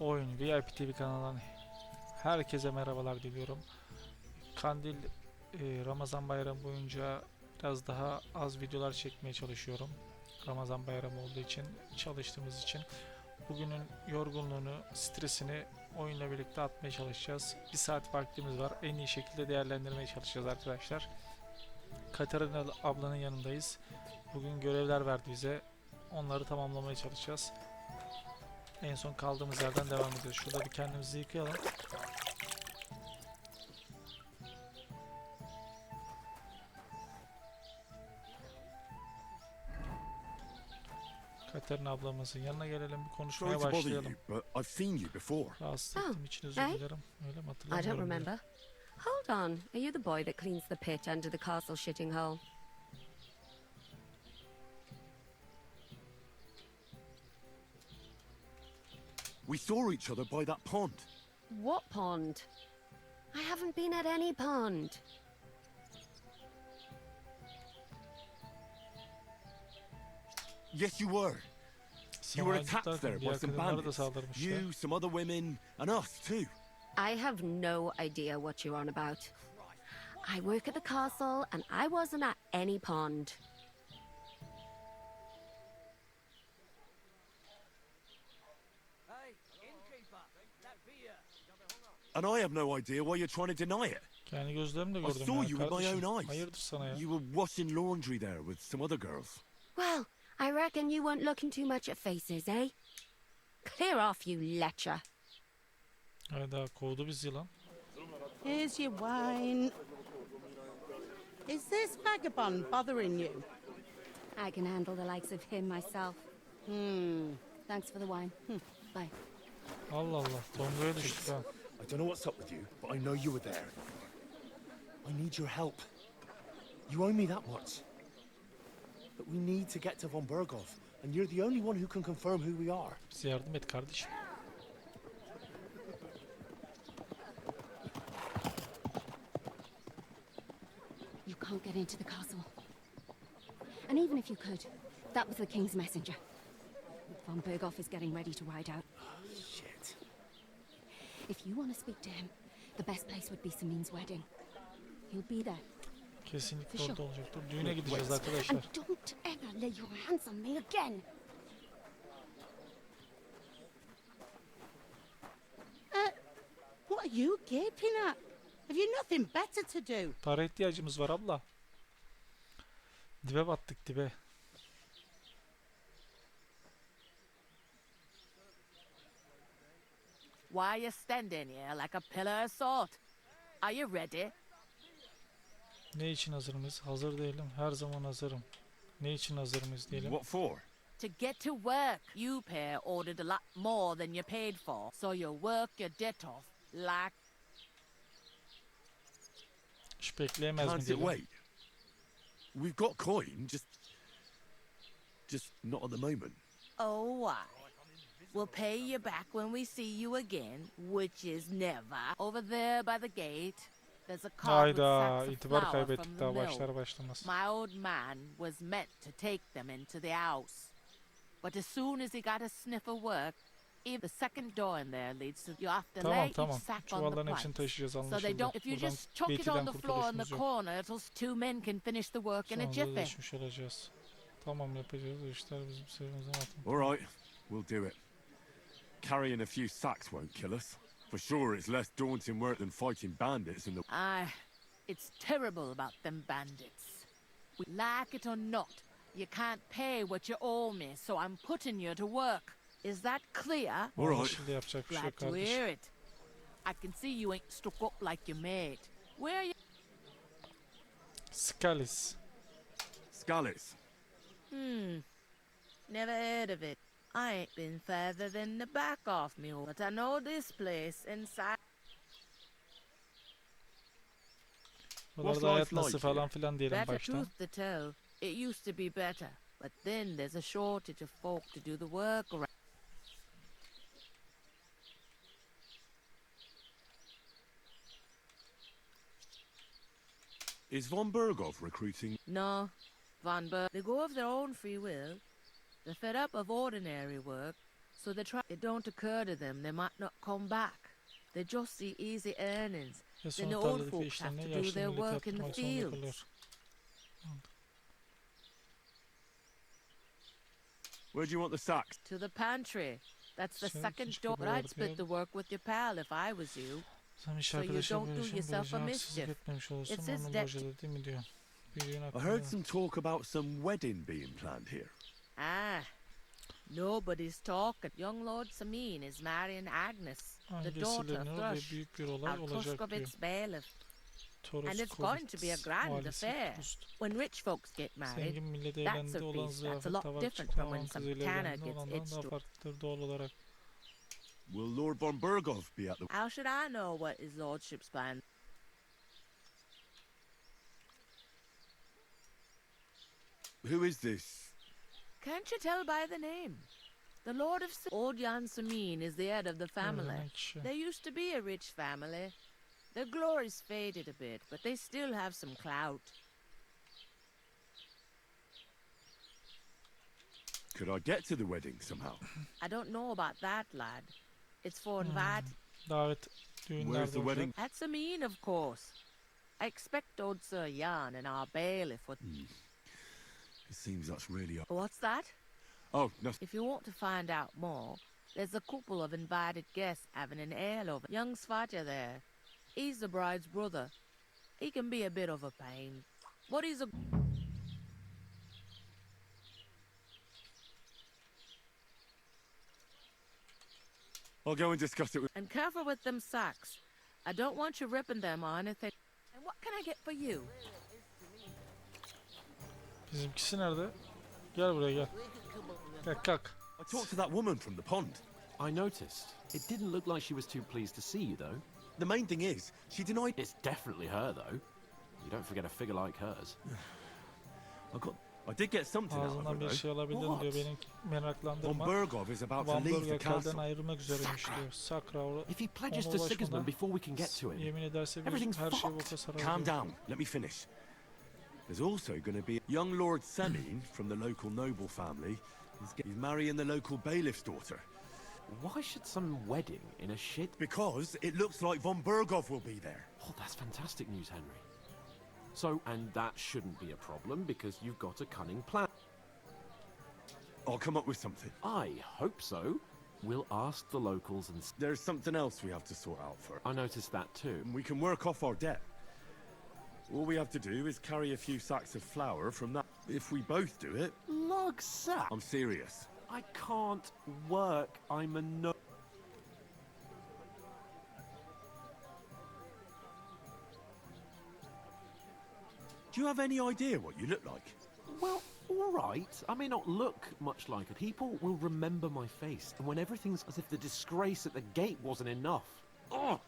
Oyun VIP TV kanalından herkese merhabalar diliyorum. Kandil Ramazan bayramı boyunca biraz daha az videolar çekmeye çalışıyorum. Ramazan bayramı olduğu için, çalıştığımız için. Bugünün yorgunluğunu, stresini oyunla birlikte atmaya çalışacağız. Bir saat vaktimiz var. En iyi şekilde değerlendirmeye çalışacağız arkadaşlar. Katarina ablanın yanındayız. Bugün görevler verdi bize. Onları tamamlamaya çalışacağız. En son kaldığımız yerden devam ediyoruz. Şurada bir kendimizi yıkayalım. Katarina ablamızın yanına gelelim, bir konuşmaya başlayalım. Rahatsız ettiğim için özür dilerim. Öyle mi, I don't hatırlamıyorum bile. remember. Hold on, are you the boy that cleans the pitch under the castle shitting hole? We saw each other by that pond. What pond? I haven't been at any pond. Yes, you were. You were attacked there by some Diğer da bandits. saldırmıştı. You, some other women, and us too. I have no idea what you're on about. I work at the castle and I wasn't at any pond. And I have no idea why you're trying to deny it. Kendi gözlerimle I gördüm saw ya you with my kardeşim. own eyes. Hayırdır sana ya? You were washing laundry there with some other girls. Well, I reckon you weren't looking too much at faces, eh? Clear off, you lecher. Hayda, kovdu bizi yılan. Here's your wine. Is this vagabond bothering you? I can handle the likes of him myself. Thanks for the wine. Bye. Allah Allah, Tonga'ya düştük ha. I don't know what's up with you, but I know you were there. I need your help. You owe me that much. But we need to get to von Berghoff, and you're the only one who can confirm who we are. Bize yardım et kardeşim. You can't get into the castle. And even if you could, that was the king's messenger. Von Berghoff is getting ready to ride out. Shit. If you want to speak to him, the best place would be Samin's wedding. He'll be there. Kesinlikle orada olacaktır. Düğüne gideceğiz And arkadaşlar. don't ever lay your hands on me again. What are you gaping at? Have you nothing better to do? Para ihtiyacımız var abla. Dibe battık, dibe. Why are you standing here like a pillar of salt? Are you ready? Ne için hazır mıyız? Hazır değilim. Her zaman hazırım. Ne için hazır mıyız diyelim. What for? To get to work, you pair ordered a lot more than you paid for, so you work your debt off like... Hiç bekleyemez mi Can't it diyelim. wait? We've got coin, just not at the moment. Oh, why? We'll pay you back when we see you again, which is never. Over there by the gate, there's a cart with Hayda, sacks of itibar flour kaybettik from the daha mill. başlar başlamaz. My old man was meant to take them into the house. But as soon as he got a sniff of work, if the second door in there leads to, you have to Tamam lay tamam. each sack on the Çuvalların hepsini planks. taşıyacağız, So they anlaşıldı. don't. If you Buradan just chuck it Beyti'den on the floor in the kurtuluşumuz yok. corner, it'll two men can finish the work in a Sonra jiffy. ödeşmiş olacağız. Tamam, yapacağız. O işler bizim sevimizden atın. All right, we'll do it. Carrying a few sacks won't kill us. For sure, it's less daunting work than fighting bandits in the... It's terrible about them bandits. Like it or not, you can't pay what you owe me, so I'm putting you to work. Is that clear? All right. Anlaşıldı, yapacak bir şey Glad yok to kardeşim. hear it. I can see you ain't stuck up like your mate. Where are you? Skalis. Scallies. Never heard of it. I ain't been further than the back off me, but I know this place inside. Buralarda hayat life nasıl like falan here? filan diyelim Better baştan. truth to tell, it used to be better, but then there's a shortage of folk to do the work around. Is von Berghoff recruiting? No, Von Berg, they go of their own free will. They're fed up of ordinary work, So they try. It don't occur to them they might not come back. They just see easy earnings. Ve Then sonra the old tarladaki folks have işlerini to do yaşlı their millet work in the yaptırmak zorunda fields. kalıyor. Where do you want the sacks? To the pantry. That's the Sen second küçük door. bir I'd split bölge. the work with your pal if I was you. Sen iş So you arkadaşına don't do bölüşün yourself a böylece haksızlık mischief. etmemiş olursun. It's his Onun debt. bocada değil mi diyor. Büyüğün I hakkında. heard some talk about some wedding being planned here. Ah, nobody's talking. Young Lord Samin is marrying Agnes, the daughter of Angesileniyor ve Thrush, büyük bir olay our olacak diyor. Tuskovitz bailiff. Toros And it's going to be a grand valisi affair. Prost. When rich folks get married, Zengin millet that's evlendi a olan feast. That's a ziyafet lot davar different çıktı from when olan some kızıyla tanner evlendi gets olandan its daha to. farklıdır doğal olarak. Will Lord von Burgov be at the... How should I know what his lordship's plan? Who is this? Can't you tell by the name? The Lord of Old Jan Samin is the head of the family. Evlenen kişi. They used to be a rich family. Their glory's faded a bit, but they still have some clout. Could I get to the wedding somehow? I don't know about that, lad. It's for invite. Davet Where's düğünlerde the olacak. wedding? At Samin, of course. I expect old Sir Jan and our bailiff would... It seems that's really... What's that? Oh, no. If you want to find out more, there's a couple of invited guests having an ale over. Young Svatja there. He's the bride's brother. He can be a bit of a pain, but he's a... I'll go and discuss it with... And careful with them sacks. I don't want you ripping them or anything. And what can I get for you? Bizimkisi nerede? Gel buraya gel. Gel kalk. I talked to that woman from the pond. I noticed. It didn't look like she was too pleased to see you, though. The main thing is, she denied... It's definitely her, though. You don't forget a figure like hers. I did get something out of her, Ağzından bir though. şey alabildim What? diyor. Beni Von meraklandırma. Burgov is about to Van leave the Burger kelden castle. ayrılmak üzereymiş diyor. Sakra If he pledges ona to Sigismund ulaşmadan before we can get to him, yemin ederse bir everything's her şey fucked. boka sarar Calm diyor. down. Let me finish. There's also going to be young Lord Semin from the local noble family. He's marrying the local bailiff's daughter. why should some wedding in a shit... Because it looks like Von Burgov will be there. Oh, that's fantastic news, Henry. So, and that shouldn't be a problem because you've got a cunning plan. I'll come up with something. I hope so. We'll ask the locals and... There's something else we have to sort out first. I noticed that too. And we can work off our debt. All we have to do is carry a few sacks of flour from that. If we both do it, Lug sack! I'm serious. I can't work. I'm a no... Do you have any idea what you look like? Well, all right. I may not look much like it. People will remember my face, and when everything's as if the disgrace at the gate wasn't enough. Oh!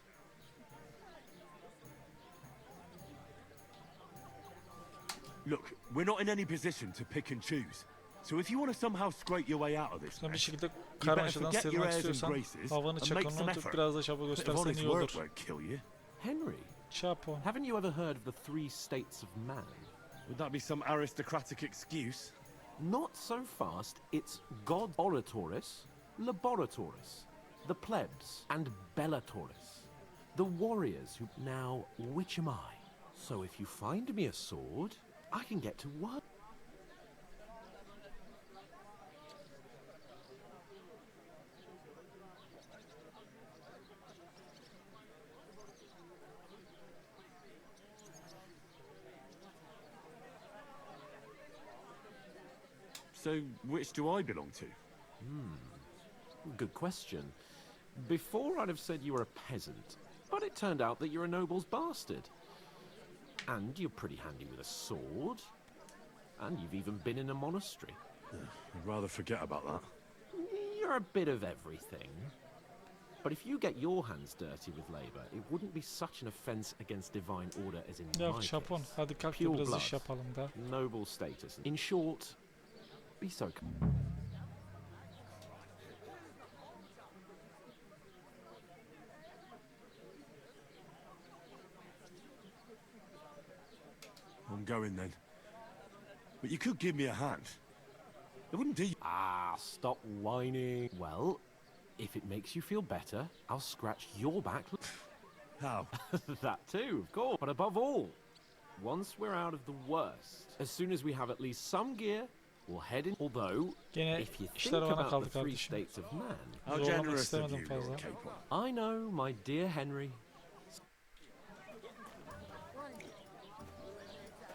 Look, we're not in any position to pick and choose. So if you want to somehow scrape your way out of this Sen bir mess, şekilde you better karmaşadan forget your sıyrılmak airs and istiyorsan graces havanı and make çakanını some tutup effort. biraz da çaba A bit of göstersen honest iyi work olur. won't kill you. Henry, Çapon. haven't you ever heard of the three states of man? Would that be some aristocratic excuse? Not so fast. It's God oratoris, laboratoris, the plebs, and bellatoris. The warriors who... Now, which am I? So if you find me a sword, I can get to work. So which do I belong to? Good question. Before I'd have said you were a peasant, but it turned out that you're a noble's bastard. And you're pretty handy with a sword. And you've even been in a monastery. I'd rather forget about that. You're a bit of everything. But if you get your hands dirty with labor, it wouldn't be such an offense against divine order as in Ya my Çapon case. hadi kalk da Pure biraz blood, iş yapalım da. noble status. In short, be so... I'm going then. But you could give me a hand. It wouldn't do you. Ah, stop whining. Well, if it makes you feel better, I'll scratch your back. How? That too, of course. But above all, once we're out of the worst, as soon as we have at least some gear, we'll head in. Although, Gene if you think işler bana about kaldı the three kardeşim. states of man, How Zorlamak generous of istemedim you, fazla. Lord Capon. I know, my dear Henry.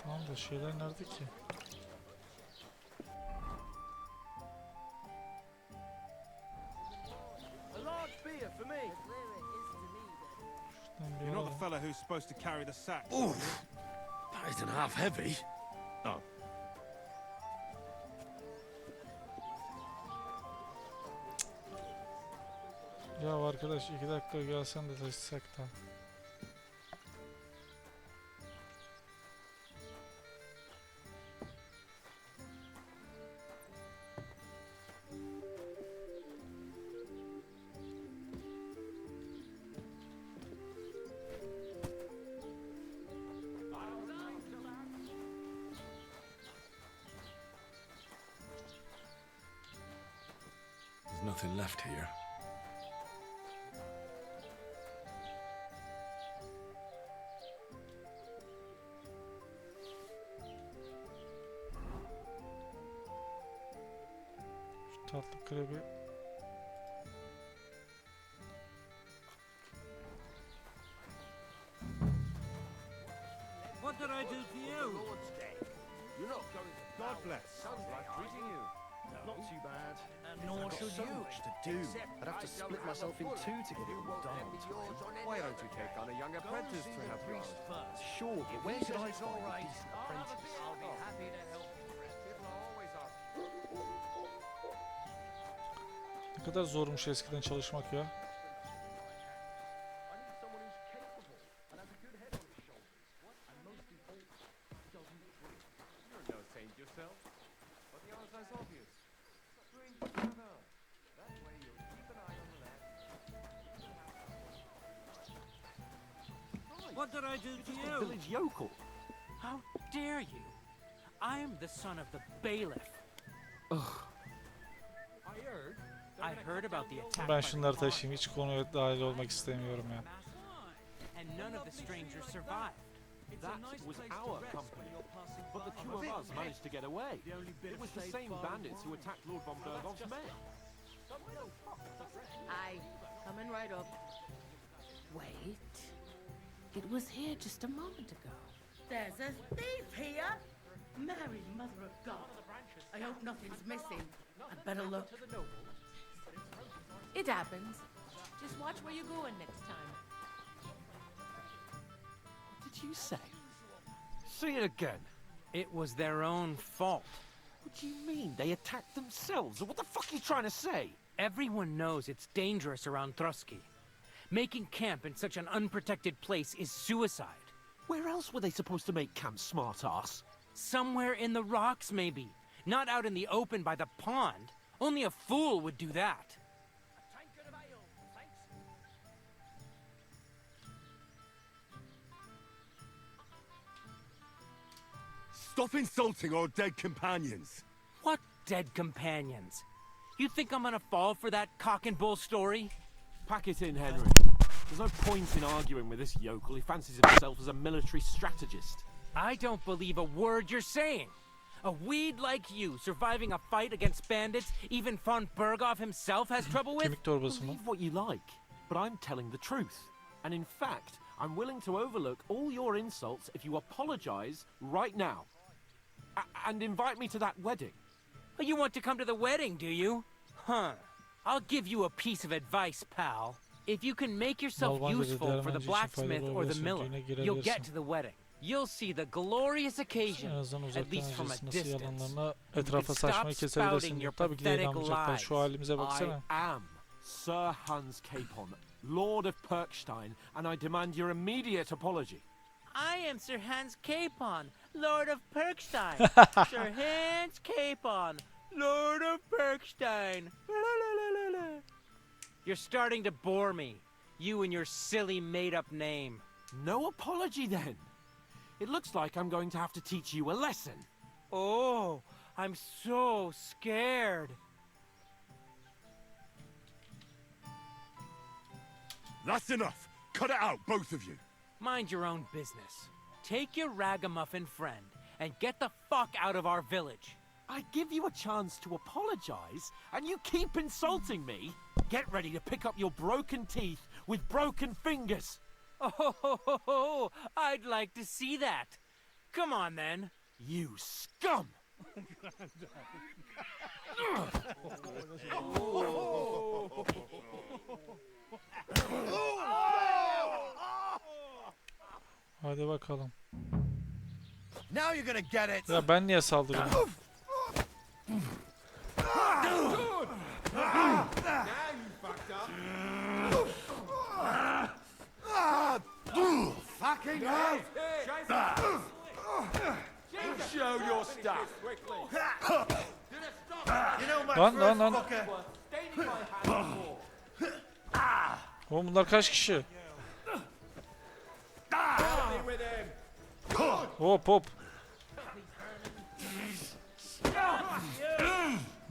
Tamam da şeyler nerede ki? A large beer for me. Şuradan bir You're not the alalım. fella who's supposed to carry the sack. Oof! That isn't half heavy. Oh. Ya arkadaş 2 dakika gelsen de taşısak da. There's nothing left here. Şu tatlı krebi. What did I do to you? You're not going to God bless. Sounds like treating you. Not too bad. Nor I've got should so you. much to do. I'd have to split myself in two to get it all done on time. Why don't you take on a young apprentice to help you out? Sure, but where should I find a decent apprentice? I'll be happy to help. People are always asking. Ne kadar zormuş eskiden çalışmak ya. I need someone who's capable and has a good head on his shoulders. And most important, doesn't drink. You're no saint yourself, but the answer's obvious. Drink together. That way you'll keep an eye on the lad. What did I do to Just a you? village yokel. How dare you? I am the son of the bailiff. I heard about the attack. Ben şunları taşıyayım. Hiç konuya dahil olmak istemiyorum ya. And none of the strangers survived. That was our company, but the two of us managed to get away. It was the same bandits who attacked Lord von Bergov's men. Aye, coming right up. Wait. It was here just a moment ago. There's a thief here. Mary, Mother of God. I hope nothing's missing. I'd better look. It happens. Just watch where you're going next time. What did you say? Say it again. It was their own fault. What do you mean? They attacked themselves? Or what the fuck are you trying to say? Everyone knows it's dangerous around Trotsky. Making camp in such an unprotected place is suicide. Where else were they supposed to make camp, smart-ass? Somewhere in the rocks, maybe. Not out in the open by the pond. Only a fool would do that. Stop insulting our dead companions. What dead companions? You think I'm gonna fall for that cock and bull story? Pack it in, Henry. There's no point in arguing with this yokel. He fancies himself as a military strategist. I don't believe a word you're saying. A weed like you surviving a fight against bandits even von Berghoff himself has trouble with? Kemik torbası mı? Believe what you like, but I'm telling the truth. And in fact, I'm willing to overlook all your insults if you apologize right now. And invite me to that wedding. Oh, you want to come to the wedding, do you? Huh. I'll give you a piece of advice, pal. If you can make yourself Nalbant useful for the için blacksmith faydalı or the oluyorsa miller, düğüne you'll get girebilirsin. to the wedding. You'll see the glorious En occasion, azından at uzaktan least from a öncesi nasıl distance. yalanlarına You etrafa can stop saçmayı spouting kesebilirsin. your Tabii ki de pathetic inanmayacaklar. Şu lies. halimize baksana. I am Sir Hans Capon, Lord of Perkstein, and I demand your immediate apology. I am Sir Hans Capon, Lord of Perkstein. Sir Hans Capon, Lord of Perkstein. You're starting to bore me. You and your silly made-up name. No apology then. It looks like I'm going to have to teach you a lesson. Oh, I'm so scared. That's enough. Cut it out, both of you. Mind your own business. Take your ragamuffin friend and get the fuck out of our village. I give you a chance to apologize, and you keep insulting me. Get ready to pick up your broken teeth with broken fingers. Oh, I'd like to see that. Come on then. You scum! Hadi bakalım. Now you're gonna get it. Ya ben niye saldırıyorum? Fucking hell! Show your stuff. You know my Lan. fucker. Oğlum bunlar kaç kişi? Hop.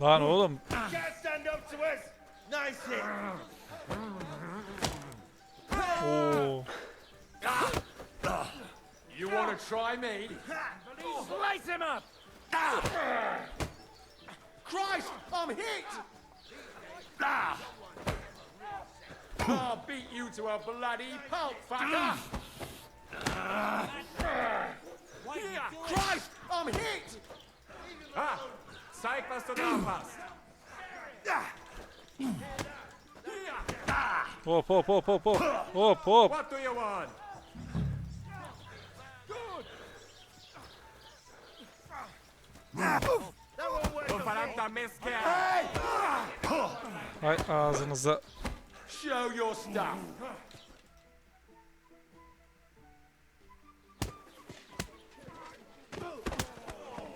Lan oğlum. Can't stand up to us. Nice hit. Oo. You want to try me? Slice him up! Christ, I'm hit! I'll beat you to a bloody pulp, fucker! Christ, I'm hit! Zeig, was du drauf hast. Hop. What do you want? Du verdammter Mistkerl! Ay ağzınıza. Show your stuff!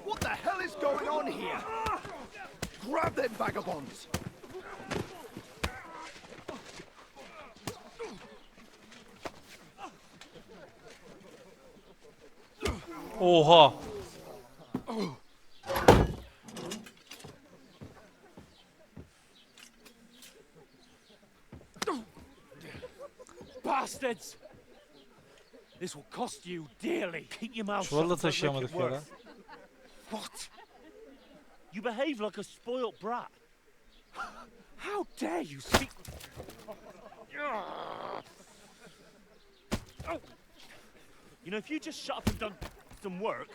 What the hell is going on here? Grab them vagabonds. Oha. Bastards! This will cost you dearly. Keep your mouth shut. Çuvalla and don't make taşıyamadık it ya lan. worse. What? You behave like a spoilt brat. How dare you speak? You know, if you just shut up and done some work,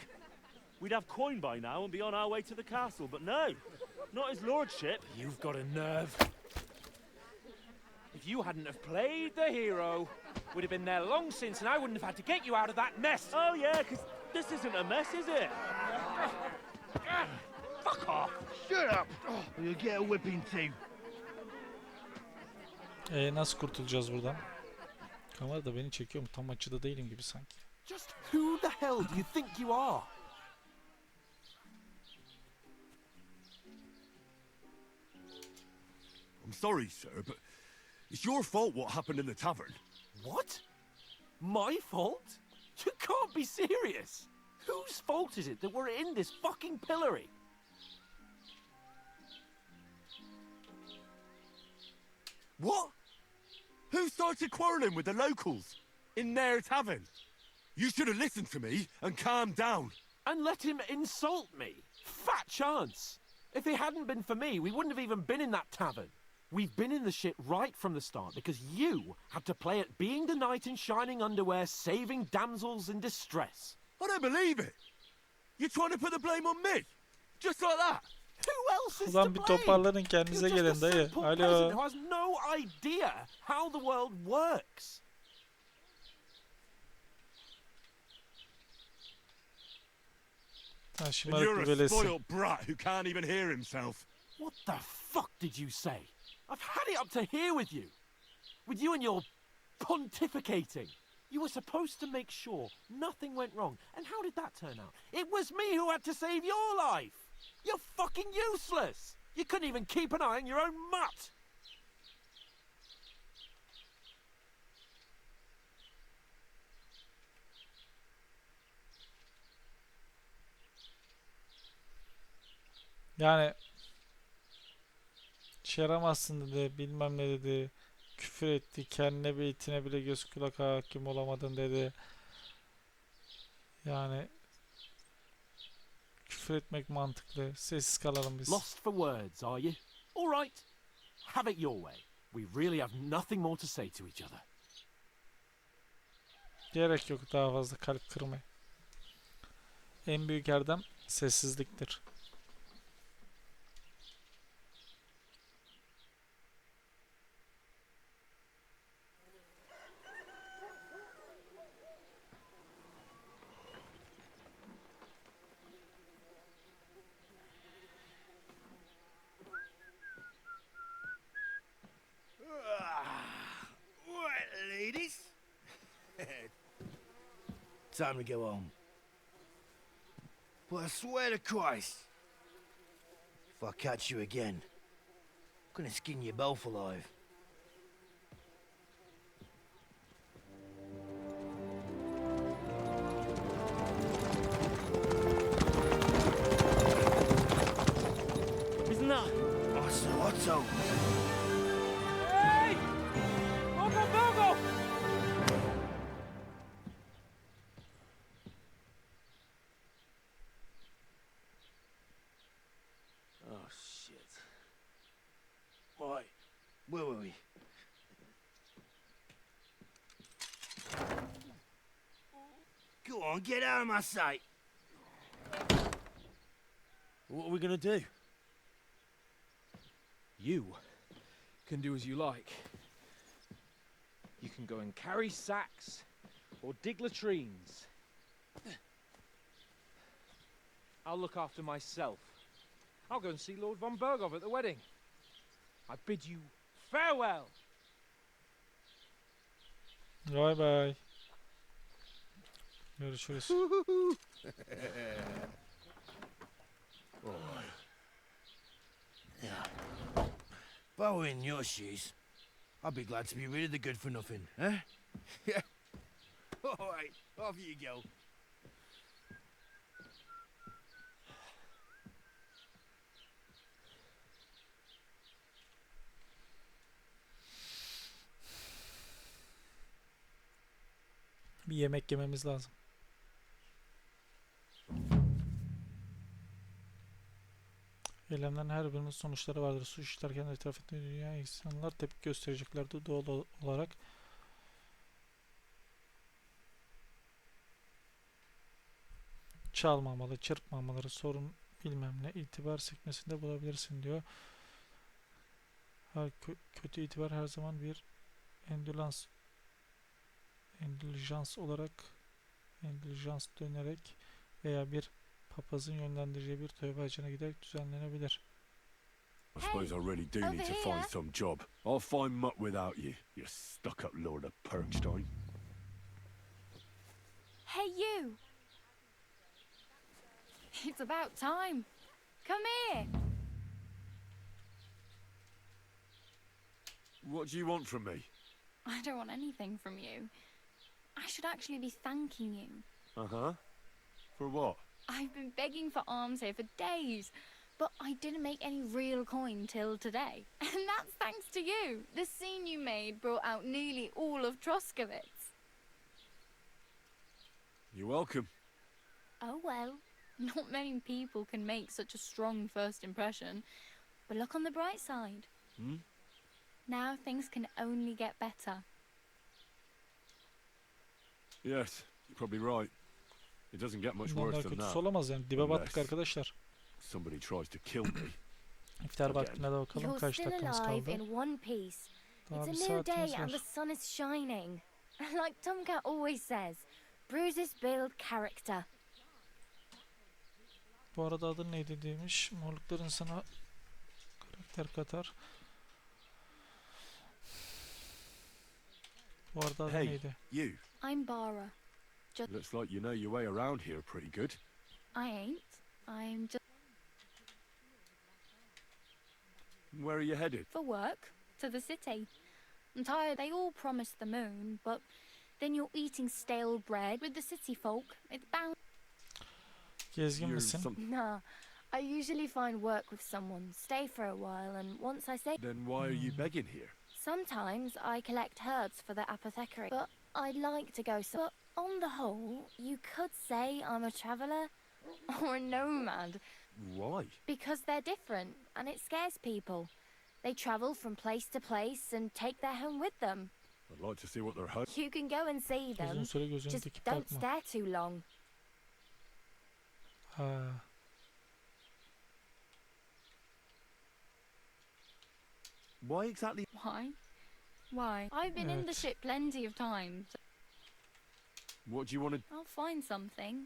we'd have coin by now and be on our way to the castle. But no, not his lordship. You've got a nerve. If you hadn't have played the hero, we'd have been there long since, and I wouldn't have had to get you out of that mess. Oh yeah, because this isn't a mess, is it? Fuck off! Shut up. Or you'll get a whipping too. Nasıl kurtulacağız buradan? Kamera da beni çekiyor mu? Tam açıda değilim gibi sanki. Just who the hell do you think you are? I'm sorry, sir, but it's your fault what happened in the tavern. What? My fault? You can't be serious. Whose fault is it that we're in this fucking pillory? What? Who started quarrelling with the locals in their tavern? You should have listened to me and calmed down. And let him insult me? Fat chance. If it hadn't been for me, we wouldn't have even been in that tavern. We've been in the shit right from the start because you had to play at being the knight in shining underwear, saving damsels in distress. I don't believe it. You're trying to put the blame on me? Just like that? Who else is Ulan to bir blame? toparlanın kendinize You're gelin just a dayı. simple Alo. peasant who has no idea how the world works. Ha, And şımarık you're bir a velesi. spoiled brat who can't even hear himself. What the fuck did you say? I've had it up to here with you. With you and your pontificating. You were supposed to make sure nothing went wrong. And how did that turn out? It was me who had to save your life. You're fucking useless. You couldn't even keep an eye on your own mutt. Yani şey yaramazsın dedi, bilmem ne dedi. Küfür etti. Kendine bir itine bile göz kulak hakim olamadın dedi. Yani küfür etmek mantıklı. Sessiz kalalım biz. Lost for words, are you? All right. Have it your way. We really have nothing more to say to each other. Gerek yok daha fazla kalp kırmaya. En büyük erdem sessizliktir. Right, ladies. Time to go home. But I swear to Christ, if I catch you again, I'm gonna skin you both alive. Isn't that? Otto. Hey! Bogo, Bogo! Oh, shit. Right, where were we? Go on, get out of my sight. What are we gonna do? You can do as you like. You can go and carry sacks or dig latrines. I'll look after myself. I'll go and see Lord von Bergov at the wedding. I bid you farewell. Bye bye. Görüşürüz. If I were in your shoes, I'd be glad to be rid of the good for nothing, eh? Yeah. All right, off you go. Bir yemek yememiz lazım. Eylemlerin her birinin sonuçları vardır. Suç işlerken etrafında dünya insanlar tepki göstereceklerdir doğal olarak. Çalmamalı, çırpmamaları, sorun bilmem ne, itibar sekmesinde bulabilirsin diyor. Kötü itibar her zaman bir endüljans dönerek veya bir papazın yönlendireceği bir tövbe hacına giderek düzenlenebilir. I suppose I really do need to find some job. I'll find muck without you, you stuck-up lord of Perkstein. Hey, you! It's about time. Come here. What do you want from me? I don't want anything from you. I should actually be thanking you. Uh-huh. For what? I've been begging for alms here for days, but I didn't make any real coin till today. And that's thanks to you. The scene you made brought out nearly all of Troskowitz. You're welcome. Oh well, not many people can make such a strong first impression. But look on the bright side. Hmm? Now things can only get better. Yes, you're probably right. It doesn't get much Bundan daha worse than kötüsü that. olamaz yani. Dibe battık Unless arkadaşlar. somebody tries to kill me. İftar vaktine de bakalım You're kaç still dakikamız alive kaldı. in one piece. Daha bir It's a new day saatimiz and the var. sun is shining. Like Tomcat always says, bruises build character. Bu arada adı neydi demiş. Morlukların sana karakter katar. Bu arada adı Hey, neydi? you. I'm Bara. Looks like you know your way around here pretty good. I ain't. I'm just Where are you headed? for work to the city. I'm tired. They all promised the moon, but then you're eating stale bread with the city folk. It's bound. Gezgin You're misin? Nah. I usually find work with someone, stay for a while, and once I say Then why are you begging here? Sometimes I collect herbs for the apothecary, but I'd like to go so. But on the whole, you could say I'm a traveller or a nomad. Why? Because they're different, and it scares people. They travel from place to place and take their home with them. I'd like to see what they're home. You can go and see Uzun them, süre gözünü just dikip don't bakma. stare too long. Ha. Why exactly? Why? Why? I've been in the Evet. ship plenty of times. What do you want to? I'll find something.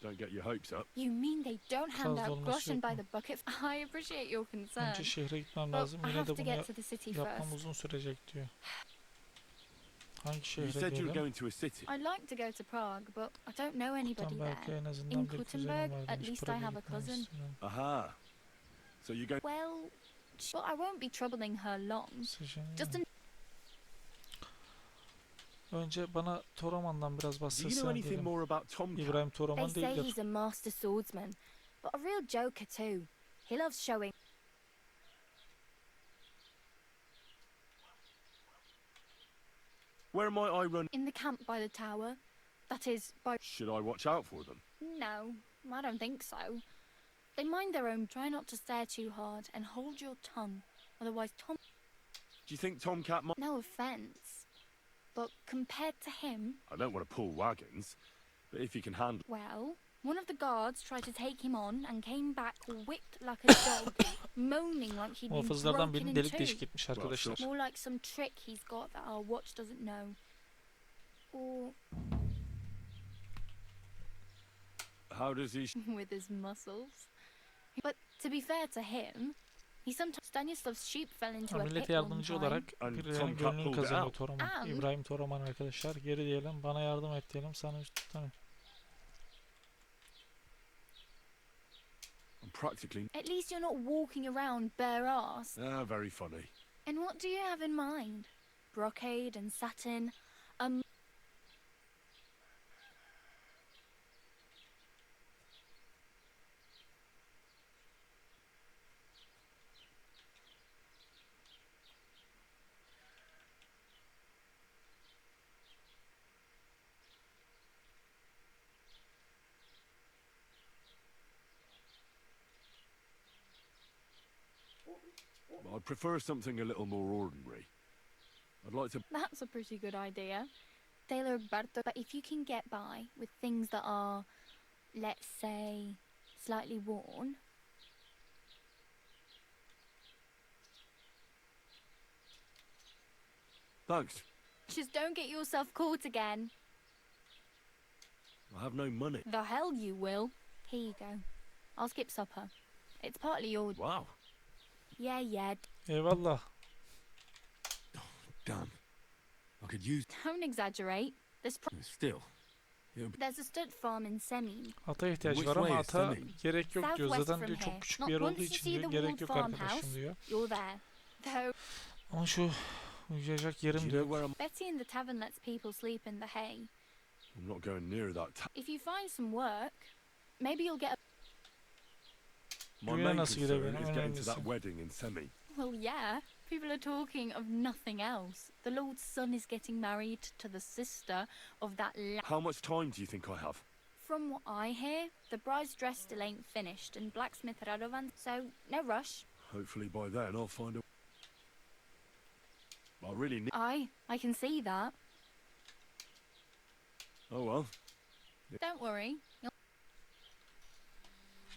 Don't get your hopes up. You mean they don't hand Fazla out olması groschen yok by mu? the bucket? I appreciate your concern. Önce şehre gitmem But lazım. I Yine have de to bunu get to the city yapmam first. uzun sürecek diyor. Hangi You şehre said you were diyelim? going to a city. I'd like to go to Prague, but I don't know anybody Belki there. en azından In bir kuzenim Gutenberg, var at demiş. least I Prag'a have a gitmemi cousin. istiyorum. Aha. So you're going. Well, but I won't be troubling her long. Just an Önce bana Toraman'dan biraz Do you know bahsetsen anything dedim. more about Tomcat? İbrahim They Toraman say değildir. he's a master swordsman, but a real joker too. He loves showing. Where might I run? In the camp by the tower. That is, by. Should I watch out for them? No, I don't think so. They mind their own. Try not to stare too hard and hold your tongue. Otherwise, Tom. Do you think Tomcat might? No offence, but compared to him, I don't want to pull wagons, but if he can handle. well, one of the guards tried to take him on and came back whipped like a dog, moaning like he'd been Muhafızlardan broken birinin in delik two. deşik etmiş arkadaşlar. More like some trick he's got that our watch doesn't know. Or How does he? with his muscles. But to be fair to him, he sometimes Stanislav's sheep fell into a pit Millete one yardımcı time. olarak And birilerinin Tomcat gönlünü pulled it kazanıyor out. Toraman. And- İbrahim Toraman arkadaşlar. Geri diyelim. Bana yardım et diyelim. Sana hani. I'm practically. At least you're not walking around bare ass. Ah, very funny. And what do you have in mind? Brocade and satin, I'd prefer something a little more ordinary. I'd like to. That's a pretty good idea. Taylor Roberto, but if you can get by with things that are, let's say, slightly worn. Thanks. Just don't get yourself caught again. I have no money. The hell you will. Here you go. I'll skip supper. It's partly your. Wow. Yeah. Eyvallah. Damn. I could use. Don't exaggerate. Still. There's a stud farm in Semin. Ata ihtiyacı Which var ama way is ata Semin? gerek yok diyor. Southwest Zaten from diyor çok here. küçük Not bir yer once olduğu you için see diyor the gerek walled yok arkadaşım farmhouse, diyor. you're there. Though Ama şu uyuyacak Do yerim you diyor. know where I'm? Betty in the tavern lets people sleep in the hay. I'm not going near that. If you find some work, maybe you'll get a. My Düğüne main nasıl concern gidebilirim? is getting to that Önemlisi. wedding in Semi. Well, yeah. People are talking of nothing else. The Lord's son is getting married to the sister of that. How much time do you think I have? From what I hear, the bride's dress still ain't finished, and blacksmith Radovan, so no rush. Hopefully by then I'll find a. I really need. I can see that. Oh well. Don't worry.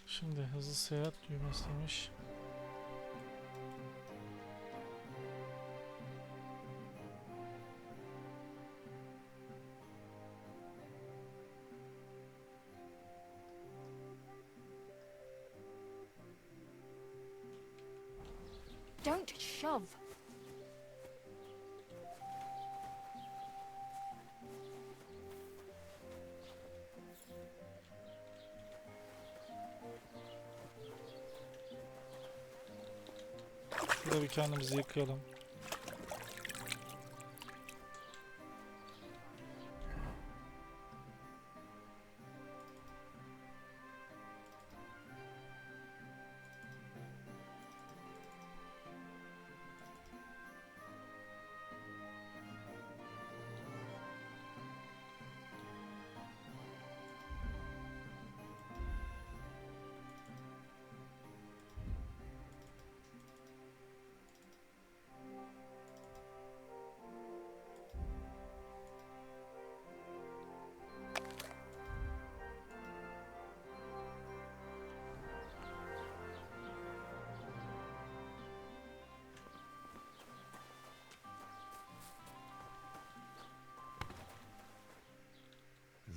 Şimdi hızlı seyahat düğmesiymiş. Don't shove. Burada bir kendimizi yıkayalım.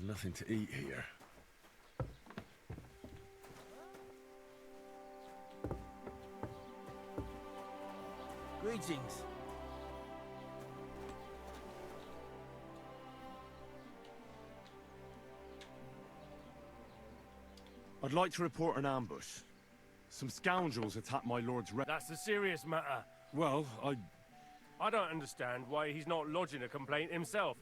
nothing to eat here. Greetings. I'd like to report an ambush. Some scoundrels attacked my lord's That's a serious matter. Well, I don't understand why he's not lodging a complaint himself,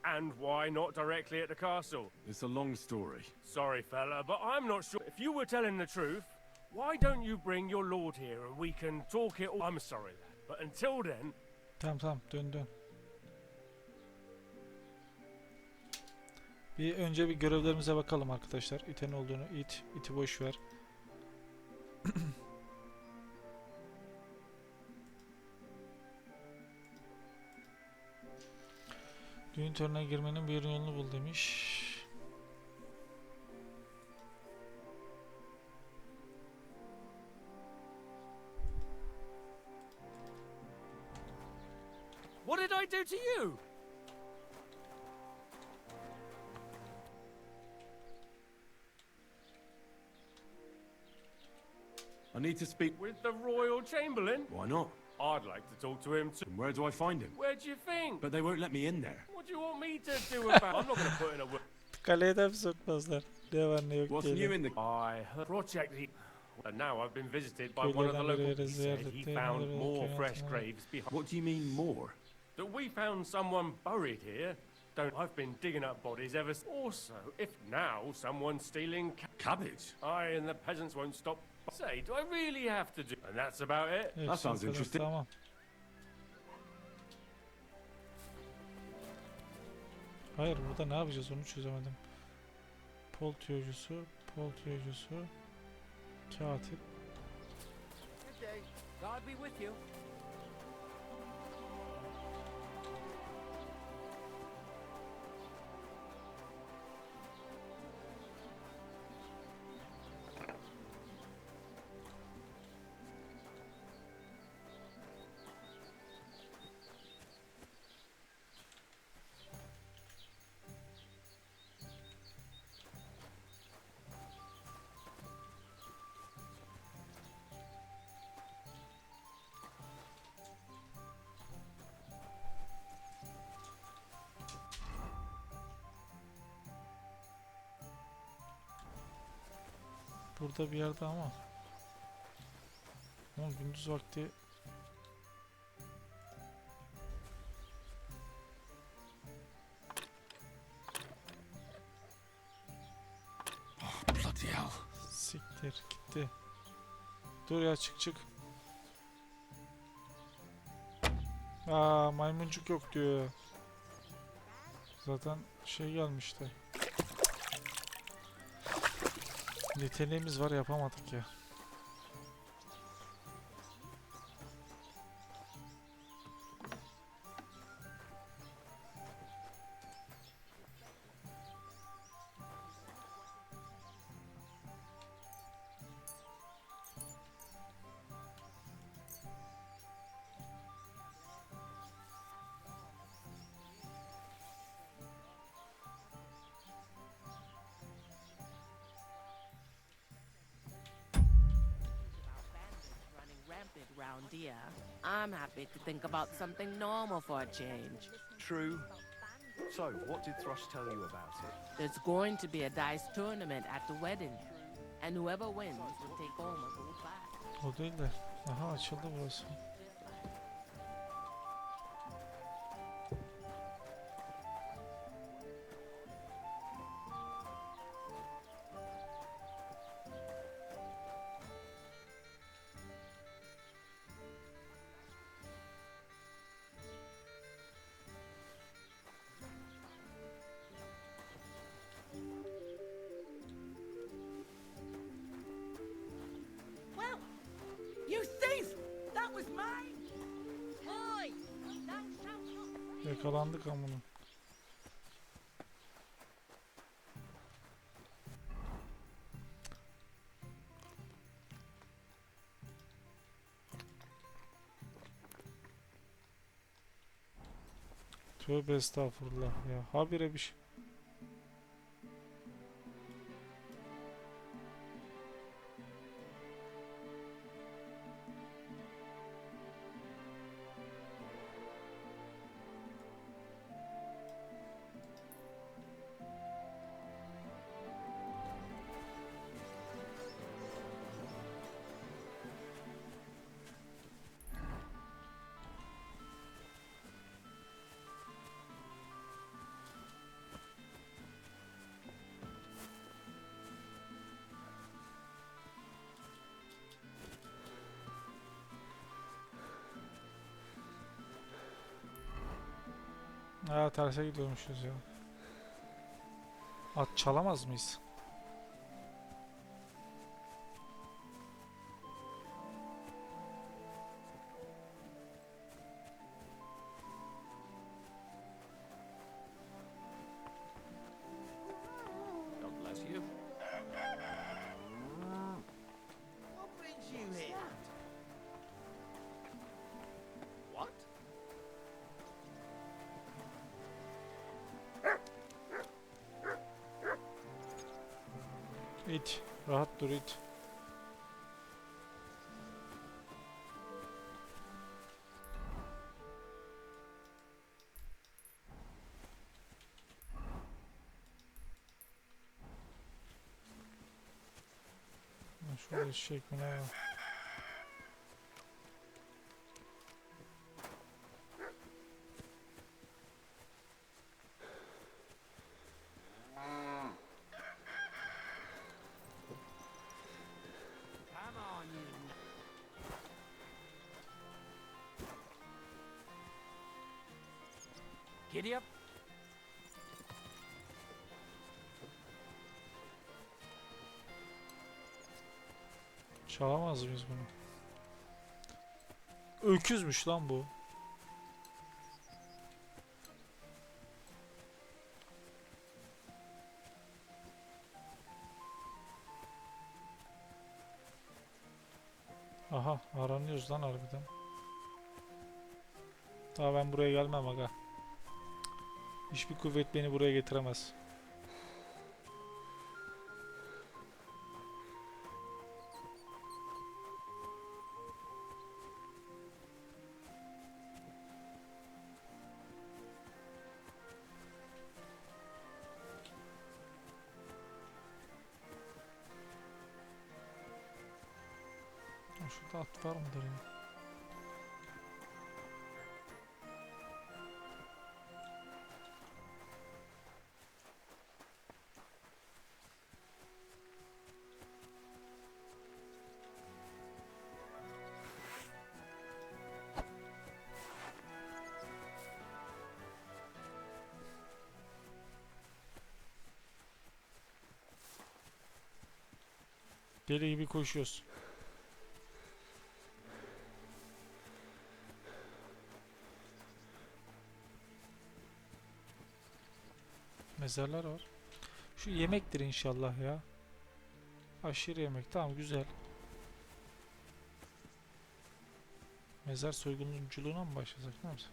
and why not directly at the castle. It's a long story. Sorry, fella, but I'm not sure. If you were telling the truth, why don't you bring your lord here and we can talk it all? I'm sorry, lad, but until then... Tamam dön. Bir önce bir görevlerimize bakalım arkadaşlar. İten olduğunu iti boş ver. Düğün törenine girmenin bir yolunu bul demiş. What did I do to you? I need to speak With the royal chamberlain? Why not? I'd like to talk to him too. And where do I find him? Where do you think? But they won't let me in there. What do you want me to do about I'm not going to put in a word. Kaleye de mi sokmazlar? Ne var ne yok What's diyelim. new in the... I heard project and now I've been visited by one of the Köylerden local. biri He said ziyaret he etti, found onları more köye fresh atmaya. graves behind. What do you mean more? That we found someone buried here. I've been digging up bodies ever since. Also, if now someone's stealing Cabbage? I and the peasants won't stop. Say, do I really have to do? And that's about it. Hepsi sounds bu kadar, interesting. Tamam. Hayır burada ne yapacağız onu çözemedim. Pol tüyocusu, katip. Good day. God be with you. Burada bir yerde ama. Ama gündüz vakti Bloody hell. siktir gitti. Dur ya çık. Aa maymuncuk yok diyor. Zaten şey gelmişti. Yeteneğimiz var yapamadık ya. Round here, I'm happy to think about something normal for a change. True. So, what did Thrush tell you about it? There's going to be a dice tournament at the wedding, and whoever wins will take home a gold bag. O değil de. Aha açıldı burası. Well, you thief! That was mine! Oi! Thou shalt not... Yakalandık amına. Tövbe estağfurullah ya. Habire bir şey. Aa, terse gidiyormuşuz ya. At çalamaz mıyız? God bless you. What brings you here? What? İt. Rahat dur it. Şurada eşek mi ne var? Come on, you. Giddy up. Çalamaz mıyız bunu? Öküzmüş lan bu. Aha, aranıyoruz lan harbiden. Daha ben buraya gelmem aga. Hiçbir kuvvet beni buraya getiremez. Şurada at var mıdır ya? Deli gibi koşuyoruz. Mezarlar var. Şu yemektir inşallah ya. Aşırı yemek. Tamam, güzel. Mezar soygunculuğuna mı başlasak? Ne yapacağız?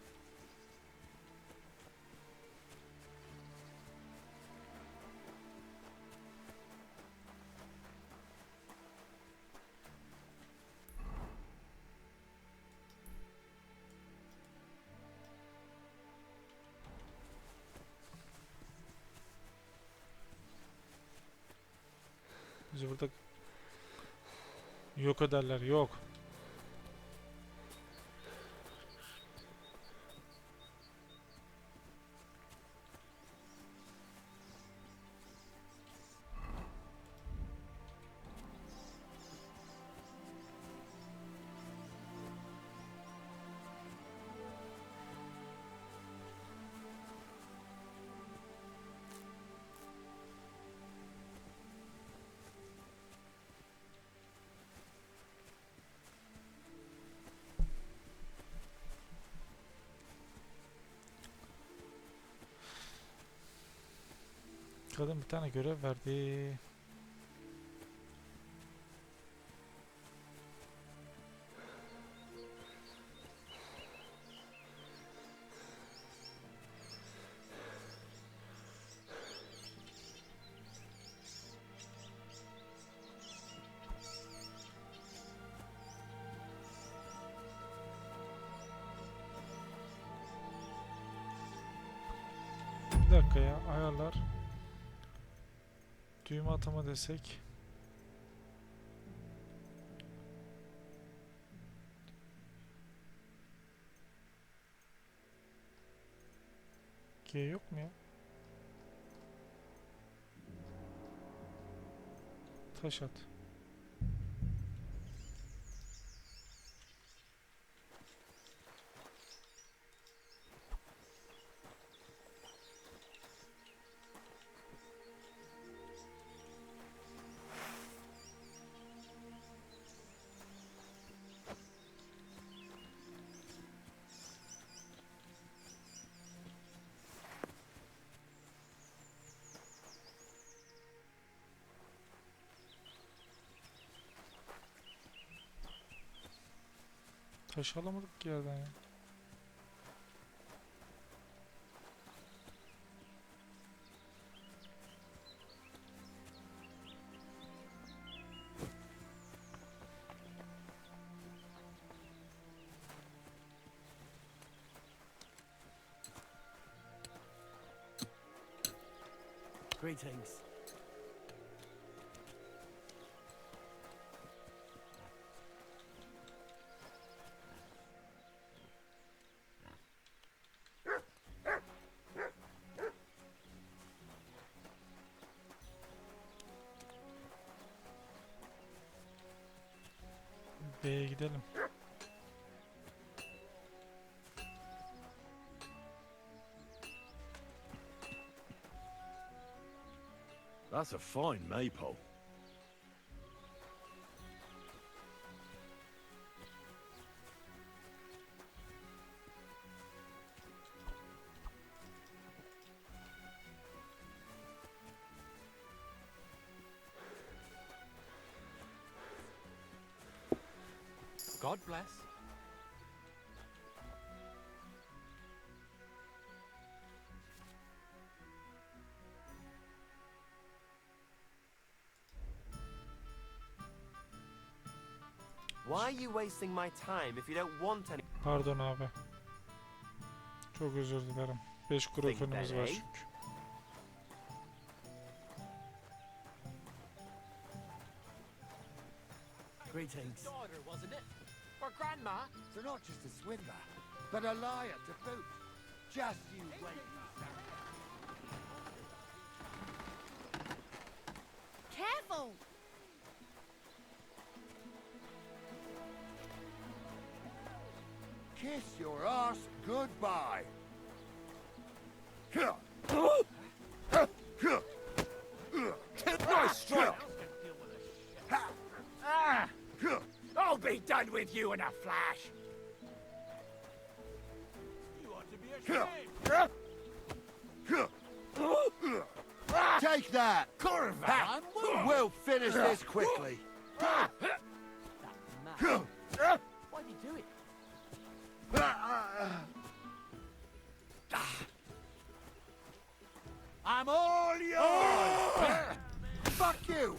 Bizi burada yok ederler. Yok. Kadın bir tane görev verdi. Bir dakika ya, ayarlar. Düğme atama desek. G yok mu ya? Taş at. Taş alamadık ki yerden ya. Greetings. B'ye gidelim. That's a fine maypole. God bless. Why are you wasting my time if you don't want any? Pardon abi. Çok özür dilerim. 5 kuru fönümüz var çünkü. Greetings. Daughter, wasn't it? Or grandma? So not just a swindler, but a liar to boot. Just you wait. Careful! Kiss your ass goodbye. Nice strike! Ah! I'll be done with you in a flash! You ought to be ashamed! Take that! Corvan! We'll finish this quickly. Why'd you do it? I'm all yours! Fuck you!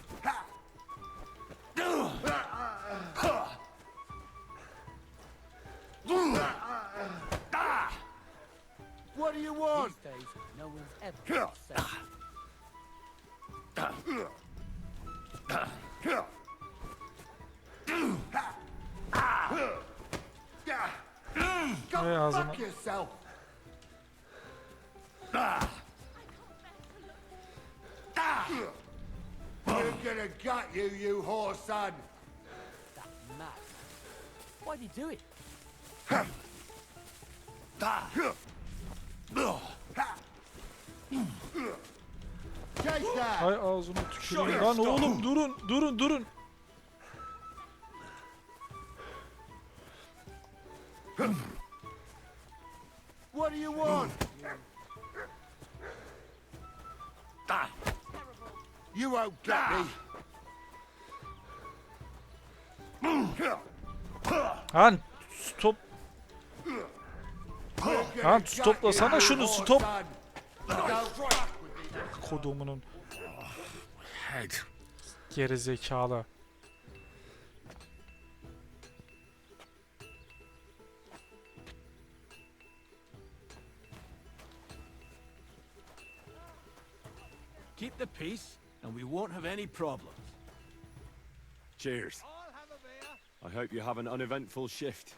What do you want? These days, no one's ever safe. Go Hey, ağzına. fuck yourself! We're gonna gut you, you whore son! That mad. Why'd you do it? Take that! Hay ağzına tüküreyim. Lan oğlum durun. What do you want? You won't get me! Lan stop. We're gonna Lan gut stoplasana you, şunu you stop. whore son. Don't fuck with me. Kodumunun Head. geri zekalı. Keep the peace, and we won't have any problems. Cheers. I hope you have an uneventful shift.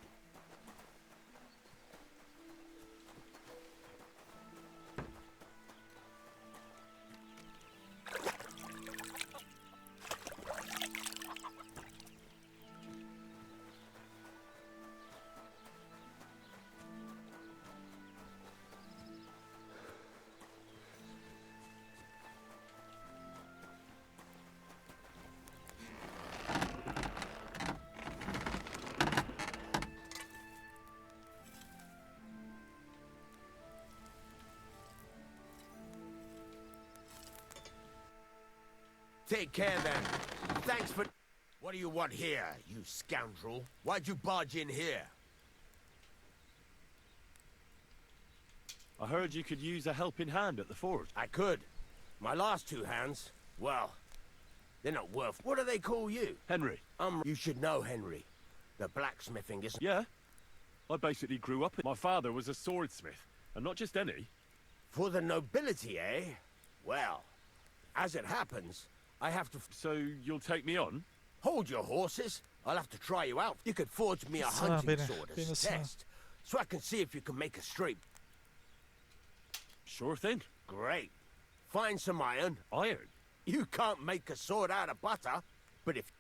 Take care then. Thanks for... What do you want here, you scoundrel? Why'd you barge in here? I heard you could use a helping hand at the forge. I could. My last two hands, well, they're not worth... What do they call you? Henry. You should know Henry. The blacksmithing is... Yeah. I basically grew up... My father was a swordsmith, and not just any. For the nobility, eh? Well, as it happens, I have to... So you'll take me on? Hold your horses. I'll have to try you out. You could forge me a Sağ hunting beni, sword beni as sağ. test, so I can see if you can make a straight... Sure thing. Great. Find some iron. Iron? You can't make a sword out of butter, but if...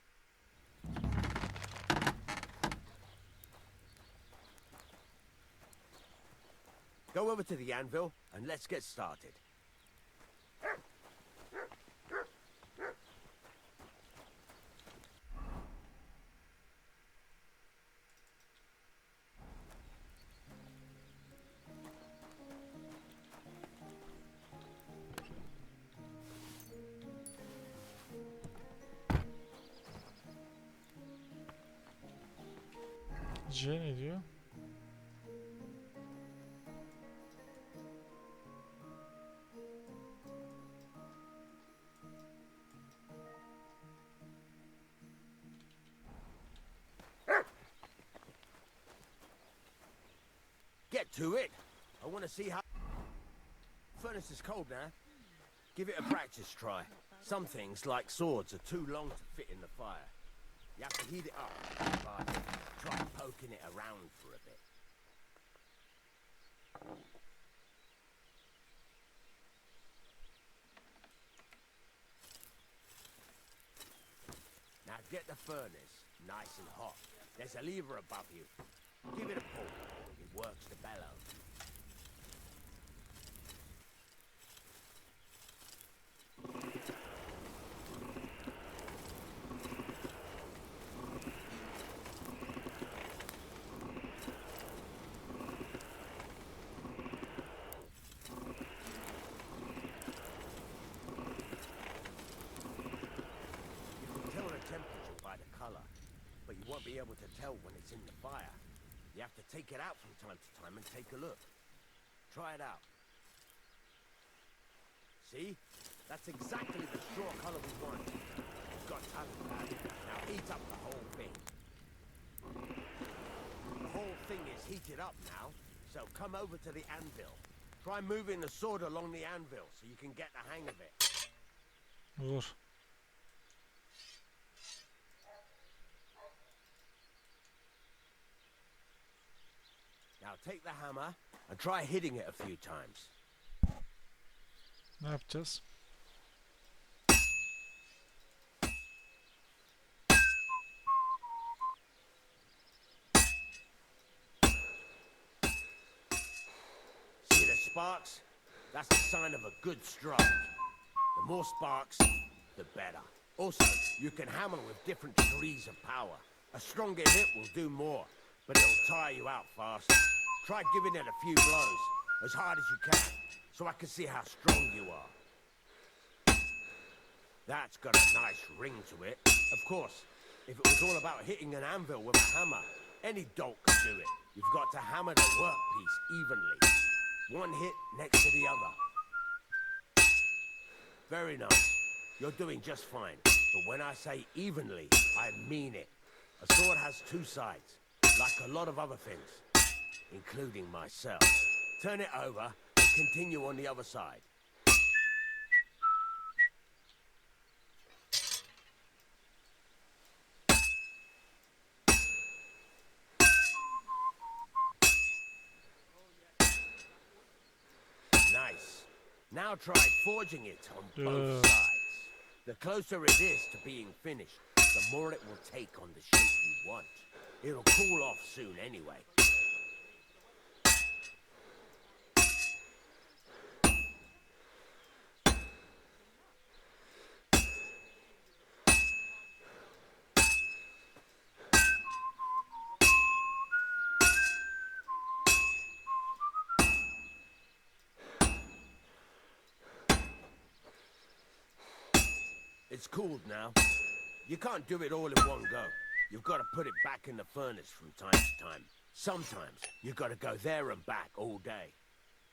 Go over to the anvil, and let's get started. C ne diyor? Get to it. I want to see how... Furnace is cold now. Give it a practice try. Some things, like swords, are too long to fit in the fire. You have to heat it up. But try poking it around for a bit. Now get the furnace nice and hot. There's a lever above you. Give it a pull. It works the bellows. But you won't be able to tell when it's in the fire. You have to take it out from time to time and take a look. Try it out. See? That's exactly the straw color we want. You've got talent, lad. Now heat up the whole thing. The whole thing is heated up now, so come over to the anvil. Try moving the sword along the anvil so you can get the hang of it. Olur. Now take the hammer and try hitting it a few times. Ne yapacağız? See the sparks? That's a sign of a good strike. The more sparks, the better. Also, you can hammer with different degrees of power. A stronger hit will do more, but it'll tire you out fast. Try giving it a few blows, as hard as you can, so I can see how strong you are. That's got a nice ring to it. Of course, if it was all about hitting an anvil with a hammer, any dolt could do it. You've got to hammer the workpiece evenly. One hit next to the other. Very nice. You're doing just fine. But when I say evenly, I mean it. A sword has two sides, like a lot of other things, including myself. Turn it over and continue on the other side. Nice. Now try forging it on both sides. The closer it is to being finished, the more it will take on the shape you want. It'll cool off soon anyway. It's cooled now. You can't do it all in one go. You've got to put it back in the furnace from time to time. Sometimes you've got to go there and back all day.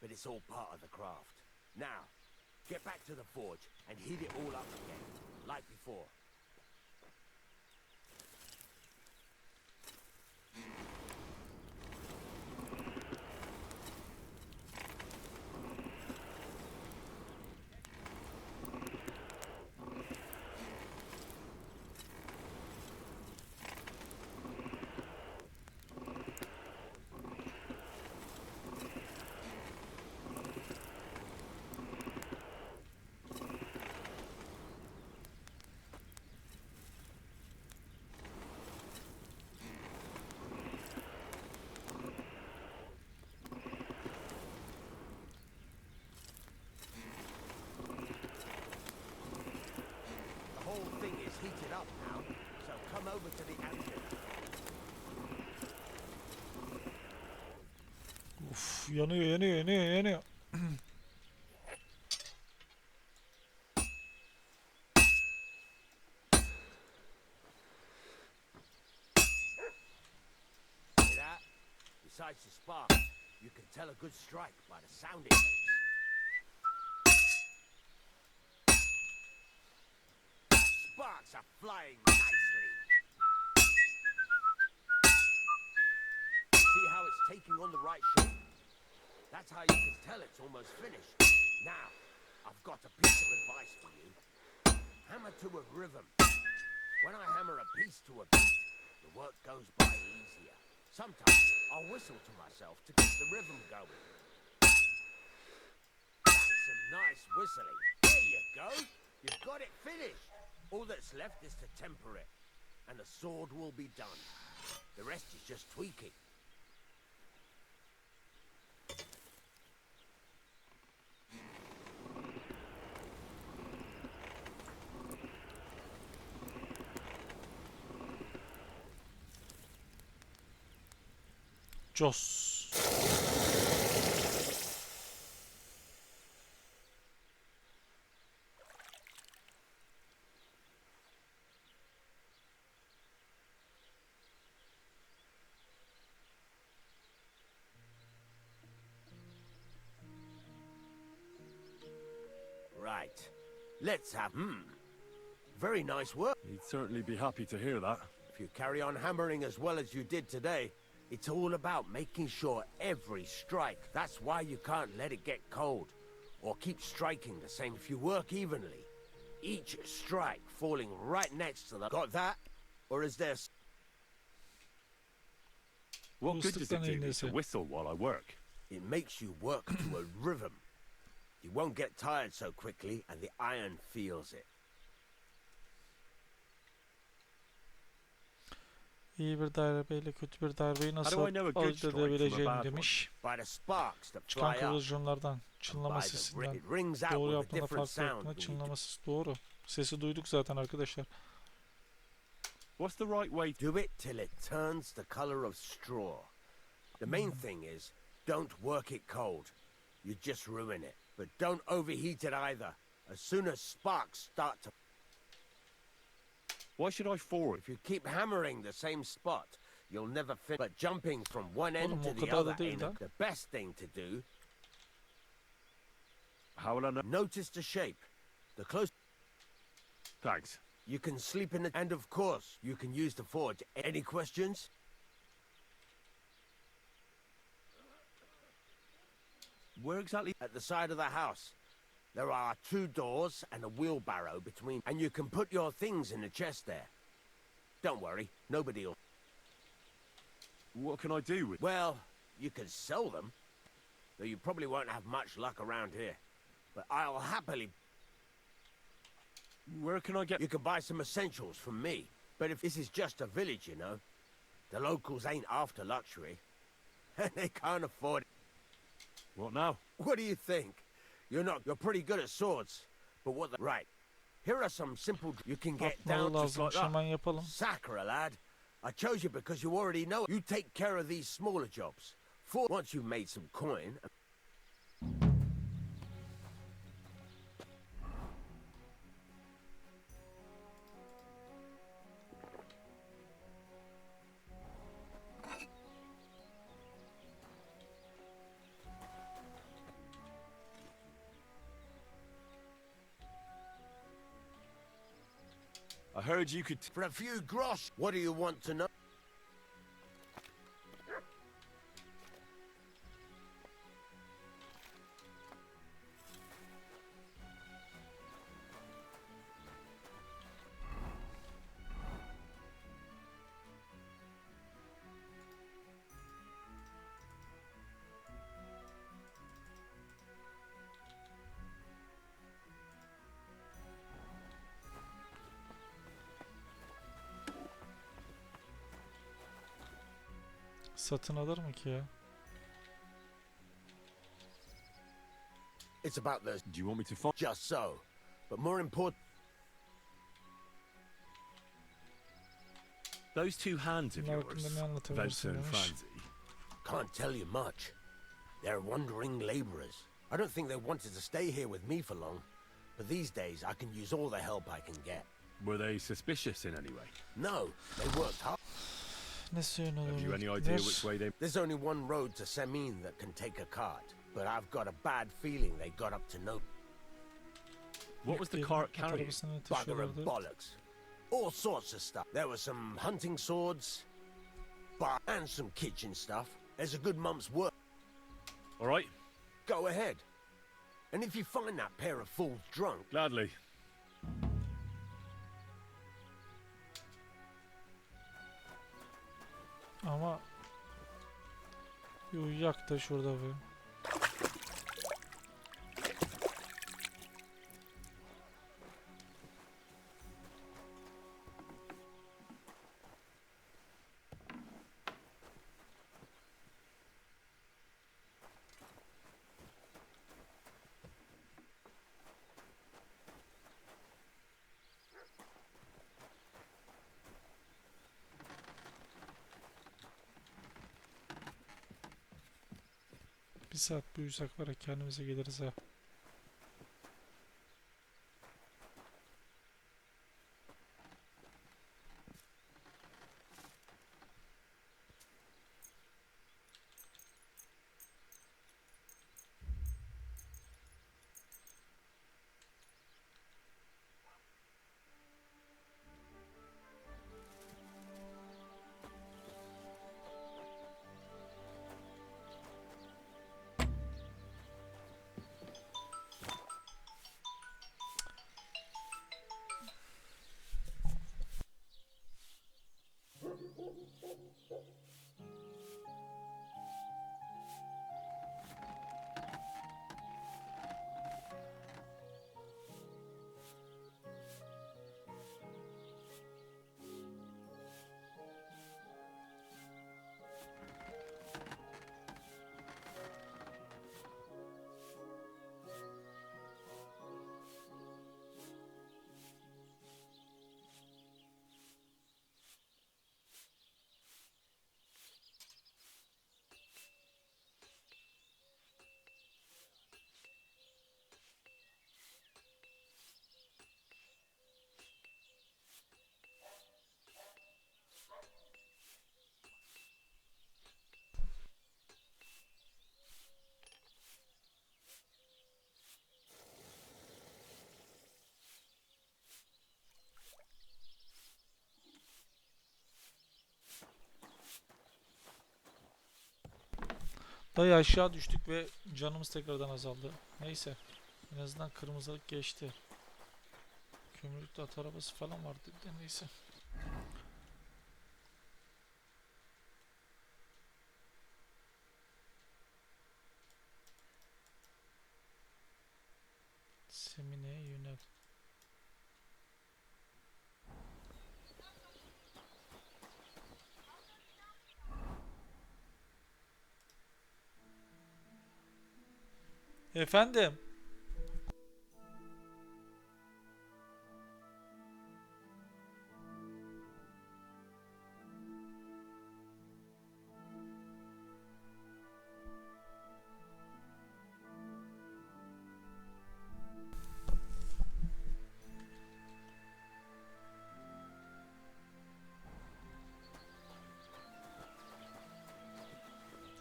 but it's all part of the craft. Now, get back to the forge and heat it all up again, like before. The whole thing is heated up now, so come over to the engine. Uf, yanıyor yanıyor yanıyor yanıyor. See that? Besides the sparks, you can tell a good strike by the sound it makes. Sparks are flying nicely. See how it's taking on the right shape? That's how you can tell it's almost finished. Now, I've got a piece of advice for you. Hammer to a rhythm. When I hammer a piece to a beat, the work goes by easier. Sometimes I'll whistle to myself to get the rhythm going. That's some nice whistling. There you go. You've got it finished. All that's left is to temper it, and the sword will be done. The rest is just tweaking. Jos. Right. Let's have... Very nice work. He'd certainly be happy to hear that. If you carry on hammering as well as you did today, it's all about making sure every strike. That's why you can't let it get cold, or keep striking the same if you work evenly. Each strike falling right next to the... Got that? Or is there... What good does it do me Neyse. to whistle while I work? It makes you work to a rhythm. You won't get tired so quickly, and the iron feels it. İyi bir darbeyle kötü bir darbeyi How nasıl do I know a good ayırt strike from a edebileceğim bad one? demiş. By the sparks that Çıkan fly up. kıvılcımlardan, and çınlama by the sesinden. it rings out Doğru with a yaptığında different fark sound. yaptığında çınlama sesi doğru. Sesi duyduk zaten arkadaşlar. What's the right way Do it till it turns the color of straw. The main thing is, don't work it cold. You just ruin it. But don't overheat it either. As soon as sparks start to... Why should I forward? If you keep hammering the same spot, you'll never finish. But jumping from one end Oğlum, to o the kadar da other değil ain't lan. the best thing to do. How will I know? Notice the shape. The closer Thanks. you can sleep in the... And of course, you can use the forge. Any questions? Where exactly? At the side of the house. There are 2 doors and a wheelbarrow between, and you can put your things in the chest there. Don't worry, nobody'll... What can I do with? Well, you can sell them, though you probably won't have much luck around here. But I'll happily... Where can I get? You can buy some essentials from me. But if this is just a village, you know, the locals ain't after luxury. They can't afford it. What now? What do you think? You're pretty good at swords, but what the... Right. Here are some simple... You can get Yapmalı down just like lazım. Hemen that. yapalım. Sacre, lad. I chose you because you already know it. You take care of these smaller jobs. Once you've made some coin... I heard you could... For a few grosh, what do you want to know? Satın alır mı ki ya? It's about the... Do you want me to find... Just so. But more important... Those two hands of Bunlar yours, hakkında ne Venser anlatabilirsin and demiş. Franzi. Can't tell you much. They're wandering laborers. I don't think they wanted to stay here with me for long. But these days, I can use all the help I can get. Were they suspicious in any way? No, they worked hard. Ne suyun olur? Have you any idea which way they... There's only one road to Semin that can take a cart. But I've got a bad feeling they got up to no... What was the cart carrying? Bugger and bollocks. All sorts of stuff. There were some hunting swords, and some kitchen stuff. There's a good month's work. All right. Go ahead. And if you find that pair of fools drunk... Gladly. Ama bir uyuyak da şurada bir. Bir saat bu uyusak var ya kendimize geliriz ha. Dayı aşağı düştük ve canımız tekrardan azaldı. Neyse. En azından kırmızılık geçti. Kömürlükte at arabası falan vardı de neyse. Semine'ye yönel. Efendim.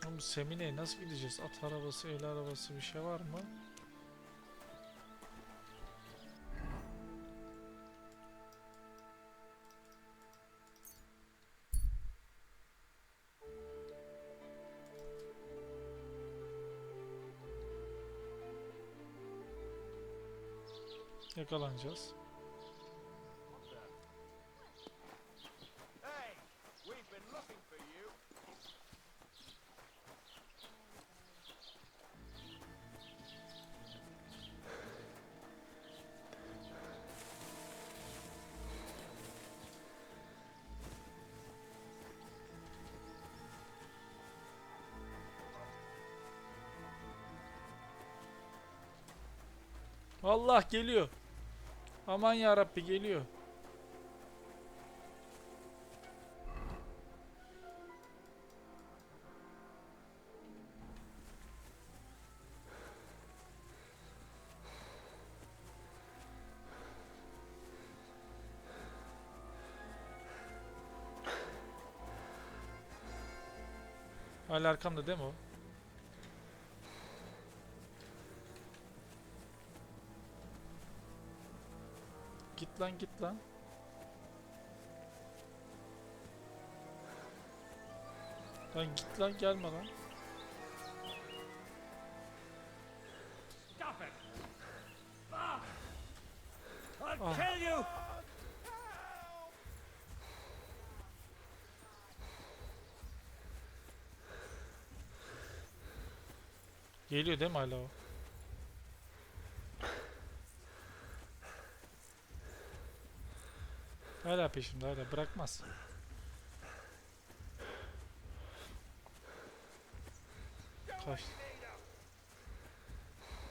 Oğlum Semine'ye nasıl gideceğiz? At arabası, el arabası bir şey var mı? Yakalanacağız. Hey, we've been looking for you. Allah geliyor. Aman ya Rabbi geliyor. Hala arkamda değil mi o? Git lan git lan. Lan git lan gelme lan. Stop it! Ah! I'll Ah. kill you! Geliyor değil mi hala o? Hala peşimde, hala bırakmaz. Kaç.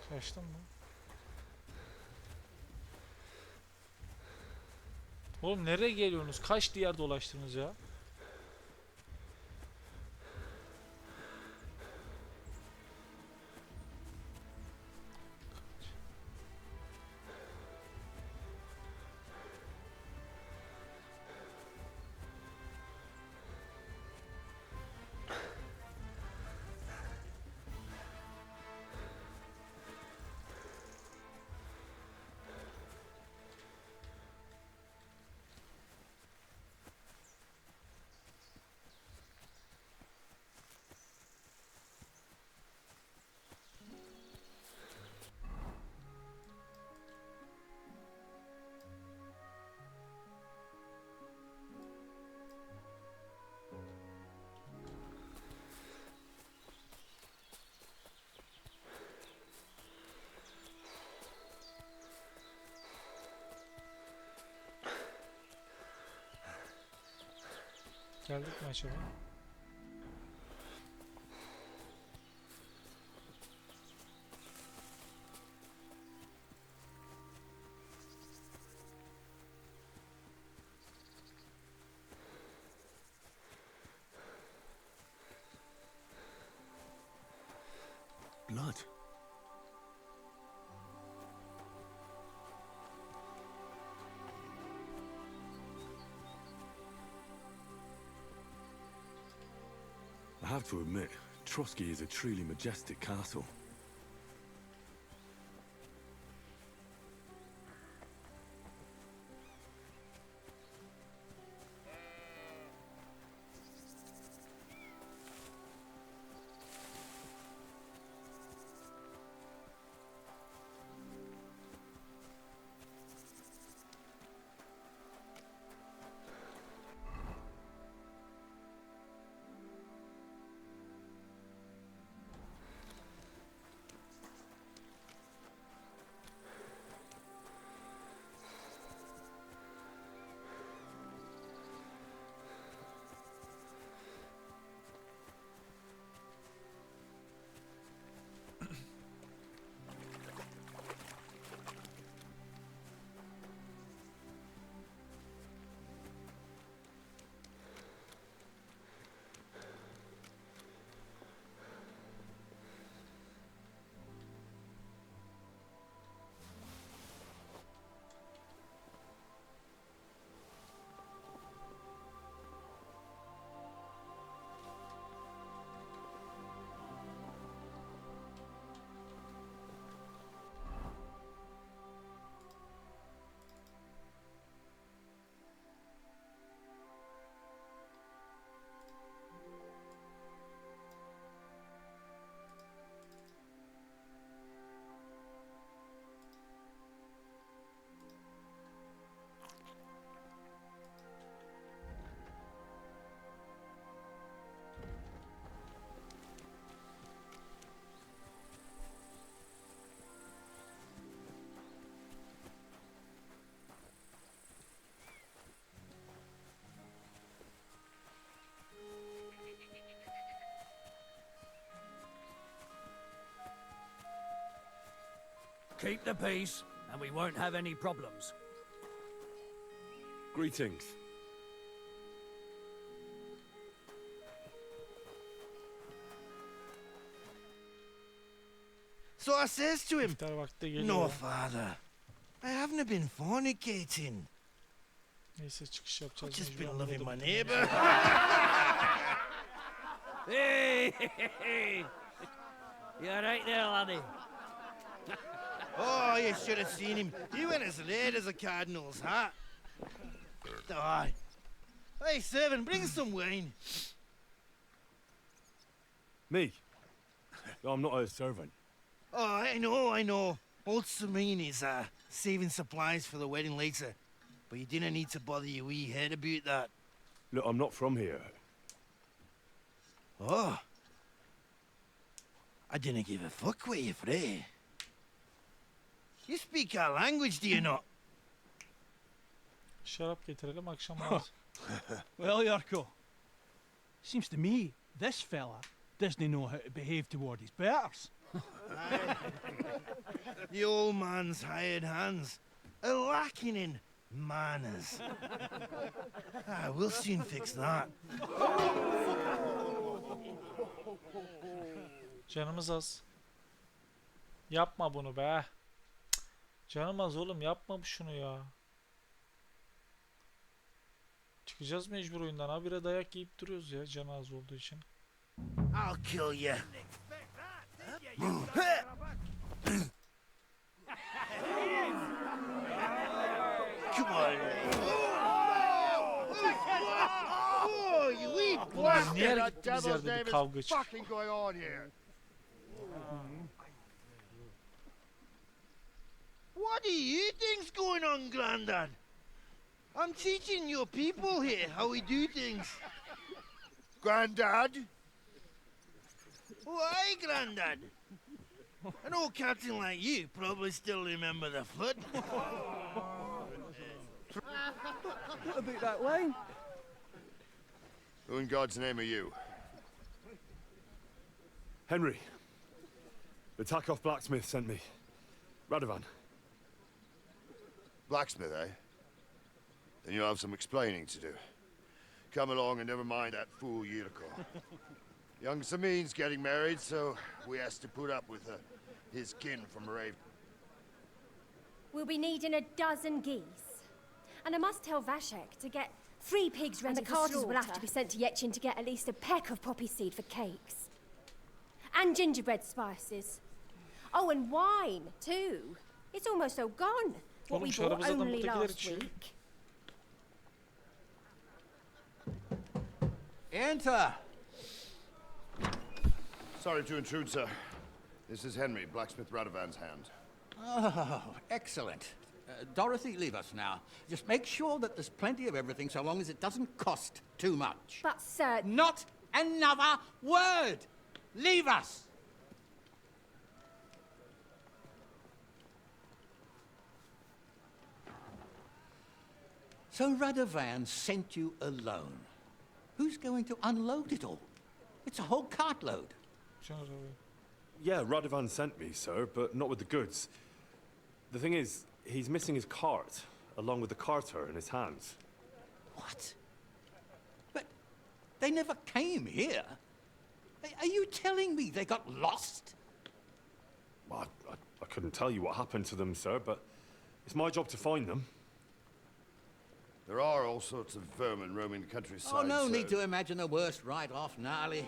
Kaçtın mı? Oğlum nereye geliyorsunuz? Kaç diğer dolaştınız ya? Geldik mi acaba? Blood. I have to admit, Trotsky is a truly majestic castle. keep the peace, and we won't have any problems. Greetings. So I says to him, İftar vakti geliyor. "No, Father, I haven't been fornicating. Neyse çıkış I've yapacağız. just mecburen been loving burada my bitirmemiz neighbour." Hey! You alright there, laddie? Oh, you should have seen him. He went as red as a cardinal's hat. Aye. Hey, servant, bring some wine. Me? I'm not a servant. Oh, I know. Old Samin is saving supplies for the wedding later. But you didn't need to bother your wee head about that. Look, I'm not from here. Oh. I didn't give a fuck where you're from. You speak our language, do you not? Şarap getirelim akşam ağız. Well, Yarko, seems to me this fella doesn't know how to behave toward his betters. The old man's hired hands are lacking in manners. We'll soon fix that. Canımız az. Yapma bunu be. Canım az oğlum, yapma şunu ya. Çıkacağız mecbur oyundan. Habire dayak yiyip duruyoruz ya, canı az olduğu için. I'll kill you. Come on. Oh, you wee Bunlar niye bastard! gittiğimiz yerde bir kavga çıkıyor? fucking going on here? What do you think's going on, Grandad? I'm teaching your people here how we do things. Grandad? Why, Grandad? An old captain like you probably still remember the flood. What about that wine? Who in God's name are you? Henry. The Takoff blacksmith sent me. Radovan. Blacksmith, eh? Then you'll have some explaining to do. Come along and never mind that fool Yurko. Young Samin's getting married, so we has to put up with his kin from Rave. We'll be needing a dozen geese. And I must tell Vashek to get 3 pigs ready. And the carters will have to be sent to Yechin to get at least a peck of poppy seed for cakes. And gingerbread spices. Oh, and wine, too. It's almost all gone. What we bought only last week. Enter! Sorry to intrude, sir. This is Henry, blacksmith Radovan's hand. Oh, excellent. Dorothy, leave us now. Just make sure that there's plenty of everything so long as it doesn't cost too much. But, sir... Not another word! Leave us! So Radovan sent you alone. Who's going to unload it all? It's a whole cartload. Yeah, Radovan sent me, sir, but not with the goods. The thing is, he's missing his cart, along with the carter in his hands. What? But they never came here. Are you telling me they got lost? Well, I couldn't tell you what happened to them, sir, but it's my job to find them. There are all sorts of vermin roaming the countryside. Oh, no so... need to imagine the worst right off, gnarly.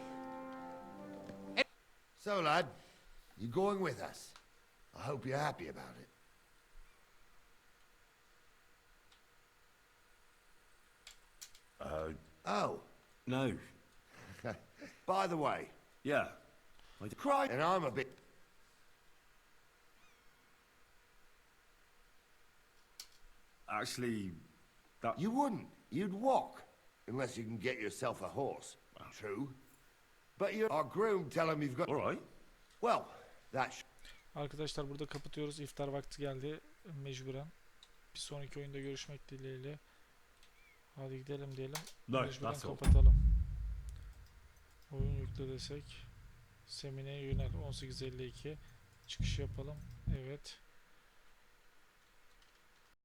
So, lad, you going with us? I hope you're happy about it. Oh. No. By the way. Yeah. Cry. And I'm a bit... Actually, that... You wouldn't. You'd walk. Unless you can get yourself a horse. True. But you're our groom, tell him you've got... All right. Well, that's... Arkadaşlar burada kapatıyoruz. İftar vakti geldi. Mecburen. Bir sonraki oyunda görüşmek dileğiyle. Hadi gidelim diyelim. Mecburen kapatalım. Oyun yükle desek. Semineye yönel. 18.52. Çıkış yapalım. Evet.